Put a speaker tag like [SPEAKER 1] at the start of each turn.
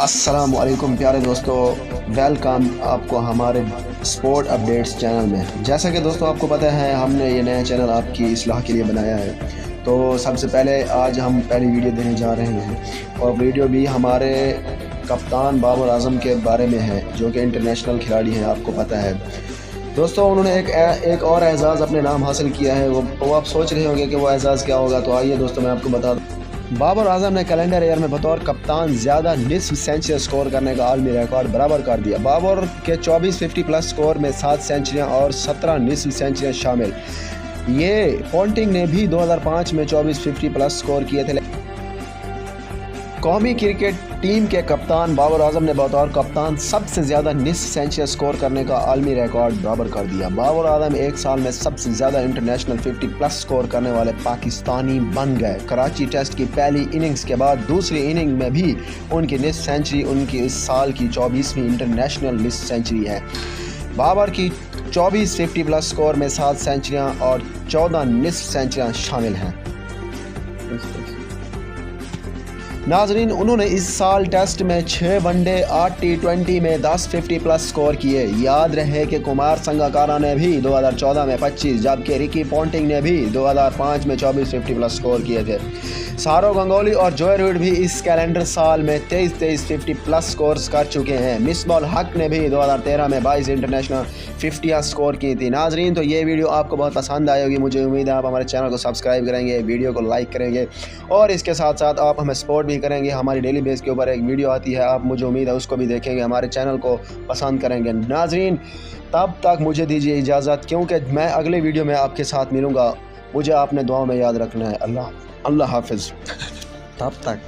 [SPEAKER 1] अस्सलामुअलैकुम प्यारे दोस्तों, वेलकम आपको हमारे स्पोर्ट अपडेट्स चैनल में। जैसा कि दोस्तों आपको पता है, हमने ये नया चैनल आपकी इस्लाह के लिए बनाया है। तो सबसे पहले आज हम पहली वीडियो देने जा रहे हैं और वीडियो भी हमारे कप्तान बाबर आजम के बारे में है, जो कि इंटरनेशनल खिलाड़ी हैं, आपको पता है दोस्तों। उन्होंने एक और एजाज़ अपने नाम हासिल किया है। वो आप सोच रहे होंगे कि वो एजाज़ क्या होगा, तो आइए दोस्तों मैं आपको बता दूँ। बाबर आजम ने कैलेंडर ईयर में बतौर कप्तान ज़्यादा निस्फ सेंचुरी स्कोर करने का आलमी रिकॉर्ड बराबर कर दिया। बाबर के 24 50 प्लस स्कोर में 7 सेंचुरियाँ और 17 निस्फ सेंचुरियाँ शामिल। ये पॉन्टिंग ने भी 2005 में 24 50 प्लस स्कोर किए थे। कौमी क्रिकेट टीम के कप्तान बाबर आजम ने बतौर कप्तान सबसे ज़्यादा निस्फ सेंचुरी स्कोर करने का आलमी रिकॉर्ड बराबर कर दिया। बाबर आजम एक साल में सबसे ज़्यादा इंटरनेशनल 50 प्लस स्कोर करने वाले पाकिस्तानी बन गए। कराची टेस्ट की पहली इनिंग्स के बाद दूसरी इनिंग में भी उनकी निस्फ सेंचुरी उनकी इस साल की 24वीं इंटरनेशनल निस्फ सेंचुरी है। बाबर की 24 50 प्लस स्कोर में 7 सेंचुरियाँ और 14 निस्फ सेंचुरियाँ शामिल हैं। नाजरीन, उन्होंने इस साल टेस्ट में 6 वनडे 8 T20 में 10 50 प्लस स्कोर किए। याद रहे कि कुमार संगकारा ने भी 2014 में 25, जबकि रिकी पॉन्टिंग ने भी 2005 में 24 50 प्लस स्कोर किए थे। सौरव गंगोली और जोए रूट भी इस कैलेंडर साल में 23 50 प्लस स्कोर्स कर चुके हैं। मिसबाह उल हक ने भी 2013 में 22 इंटरनेशनल 50 स्कोर की थी। नाजरीन, तो ये वीडियो आपको बहुत पसंद आई होगी। मुझे उम्मीद है आप हमारे चैनल को सब्सक्राइब करेंगे, वीडियो को लाइक करेंगे और इसके साथ साथ आप हमें सपोर्ट भी करेंगे। हमारी डेली बेस के ऊपर एक वीडियो आती है, आप मुझे उम्मीद है उसको भी देखेंगे, हमारे चैनल को पसंद करेंगे। नाजरीन, तब तक मुझे दीजिए इजाज़त, क्योंकि मैं अगले वीडियो में आपके साथ मिलूँगा। मुझे आपने दुआ में याद रखना है। अल्लाह हाफिज़। तब तक